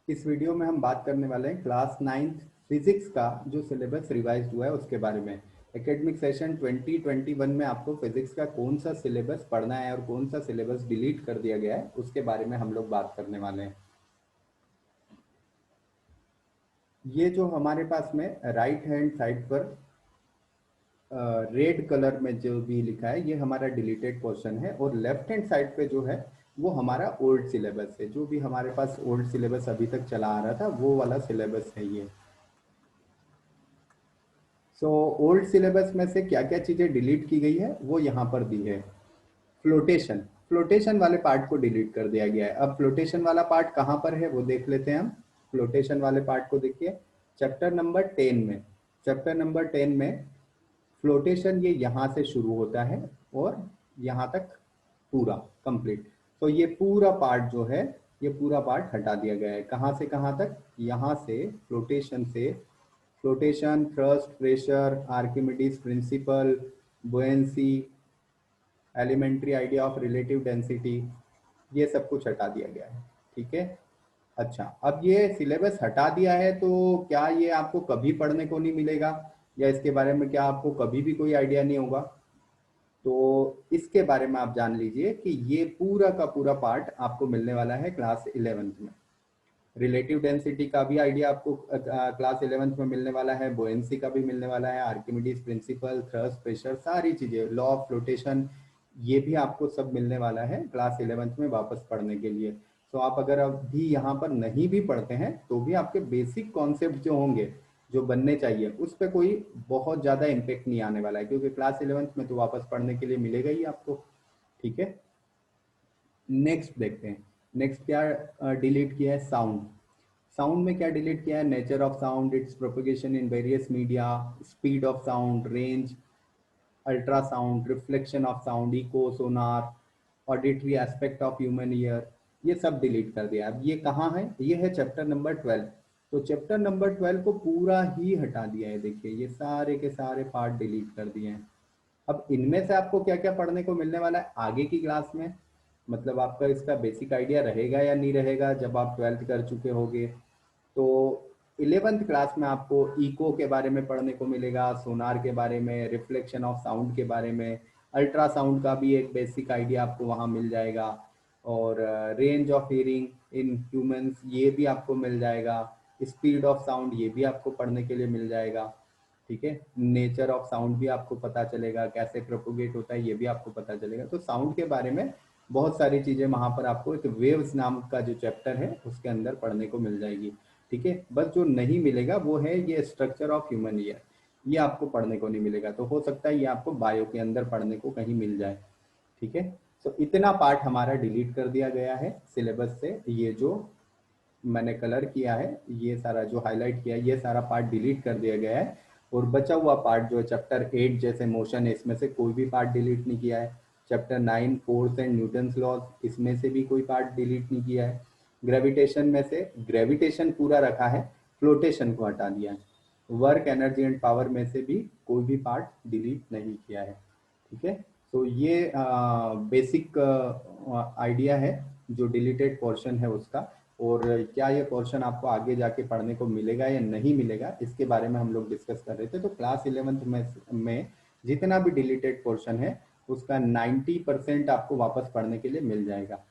इस वीडियो में हम बात करने वाले हैं क्लास 9th फिजिक्स का जो सिलेबस रिवाइज हुआ है उसके बारे में। एकेडमिक सेशन 2021 में आपको फिजिक्स का कौन सा सिलेबस पढ़ना है और कौन सा सिलेबस डिलीट कर दिया गया है उसके बारे में हम लोग बात करने वाले हैं। ये जो हमारे पास में राइट हैंड साइड पर रेड कलर में जो भी लिखा है ये हमारा डिलीटेड पोर्शन है, और लेफ्ट हैंड साइड पे जो है वो हमारा ओल्ड सिलेबस है। जो भी हमारे पास ओल्ड सिलेबस अभी तक चला आ रहा था वो वाला सिलेबस है ये। सो ओल्ड सिलेबस में से क्या क्या चीजें डिलीट की गई है वो यहाँ पर दी है। फ्लोटेशन, फ्लोटेशन वाले पार्ट को डिलीट कर दिया गया है। अब फ्लोटेशन वाला पार्ट कहाँ पर है वो देख लेते हैं हम। फ्लोटेशन वाले पार्ट को देखिए चैप्टर नंबर 10 में। चैप्टर नंबर 10 में फ्लोटेशन ये यहाँ से शुरू होता है और यहाँ तक पूरा कंप्लीट। तो ये पूरा पार्ट जो है ये पूरा पार्ट हटा दिया गया है। कहाँ से कहाँ तक? यहाँ से फ्लोटेशन से flotation, thrust, pressure, Archimedes principle, buoyancy, elementary idea of relative density, ये सब कुछ हटा दिया गया है। ठीक है। अच्छा, अब ये सिलेबस हटा दिया है तो क्या ये आपको कभी पढ़ने को नहीं मिलेगा या इसके बारे में क्या आपको कभी भी कोई आइडिया नहीं होगा? तो इसके बारे में आप जान लीजिए कि ये पूरा का पूरा पार्ट आपको मिलने वाला है क्लास 11th में। रिलेटिव डेंसिटी का भी आइडिया आपको क्लास 11th में मिलने वाला है, बोएंसी का भी मिलने वाला है, आर्किमिडीज प्रिंसिपल, थ्रस्ट, प्रेशर, सारी चीजें, लॉ ऑफ फ्लोटेशन, ये भी आपको सब मिलने वाला है क्लास 11th में वापस पढ़ने के लिए। तो आप अगर अभी यहाँ पर नहीं भी पढ़ते हैं तो भी आपके बेसिक कॉन्सेप्ट जो होंगे जो बनने चाहिए उस पर कोई बहुत ज्यादा इम्पेक्ट नहीं आने वाला है, क्योंकि क्लास 11th में तो वापस पढ़ने के लिए मिलेगा ही आपको। ठीक है। नेक्स्ट देखते हैं, नेक्स्ट क्या डिलीट किया है? साउंड। साउंड में क्या डिलीट किया है? Nature of sound, its propagation in various media, speed of sound, range, ultrasound, reflection of sound, echo, sonar, auditory aspect of human ear, ये सब डिलीट कर दिया। अब ये कहाँ है? ये है चैप्टर नंबर 12। तो चैप्टर नंबर 12 को पूरा ही हटा दिया है। देखिए ये सारे के सारे पार्ट डिलीट कर दिए हैं। अब इनमें से आपको क्या क्या पढ़ने को मिलने वाला है आगे की क्लास में, मतलब आपका इसका बेसिक आइडिया रहेगा या नहीं रहेगा जब आप 12th कर चुके होगे। तो 11th क्लास में आपको इको के बारे में पढ़ने को मिलेगा, सोनार के बारे में, रिफ्लेक्शन ऑफ साउंड के बारे में, अल्ट्रासाउंड का भी एक बेसिक आइडिया आपको वहाँ मिल जाएगा, और range of hearing in humans ये भी आपको मिल जाएगा, स्पीड ऑफ साउंड ये भी आपको पढ़ने के लिए मिल जाएगा। ठीक है। नेचर ऑफ साउंड भी आपको पता चलेगा, कैसे प्रोपोगेट होता है ये भी आपको पता चलेगा। तो साउंड के बारे में बहुत सारी चीजें वहां पर आपको एक वेव्स नाम का जो चैप्टर है उसके अंदर पढ़ने को मिल जाएगी। ठीक है। बस जो नहीं मिलेगा वो है ये स्ट्रक्चर ऑफ ह्यूमन ईयर, ये आपको पढ़ने को नहीं मिलेगा। तो हो सकता है ये आपको बायो के अंदर पढ़ने को कहीं मिल जाए। ठीक है। तो इतना पार्ट हमारा डिलीट कर दिया गया है सिलेबस से। ये जो मैंने कलर किया है, ये सारा जो हाईलाइट किया है, ये सारा पार्ट डिलीट कर दिया गया है। और बचा हुआ पार्ट जो है चैप्टर 8 जैसे मोशन है, इसमें से कोई भी पार्ट डिलीट नहीं किया है। Chapter 9 force and Newton's laws, इसमें से भी कोई पार्ट डिलीट नहीं किया है। ग्रेविटेशन में से ग्रेविटेशन पूरा रखा है, फ्लोटेशन को हटा दिया है। वर्क, एनर्जी एंड पावर में से भी कोई भी पार्ट डिलीट नहीं किया है। ठीक है। तो ये बेसिक आइडिया है जो डिलीटेड पोर्शन है उसका। और क्या ये पोर्शन आपको आगे जाके पढ़ने को मिलेगा या नहीं मिलेगा इसके बारे में हम लोग डिस्कस कर रहे थे। तो क्लास 11th में जितना भी डिलीटेड पोर्शन है उसका 90% आपको वापस पढ़ने के लिए मिल जाएगा।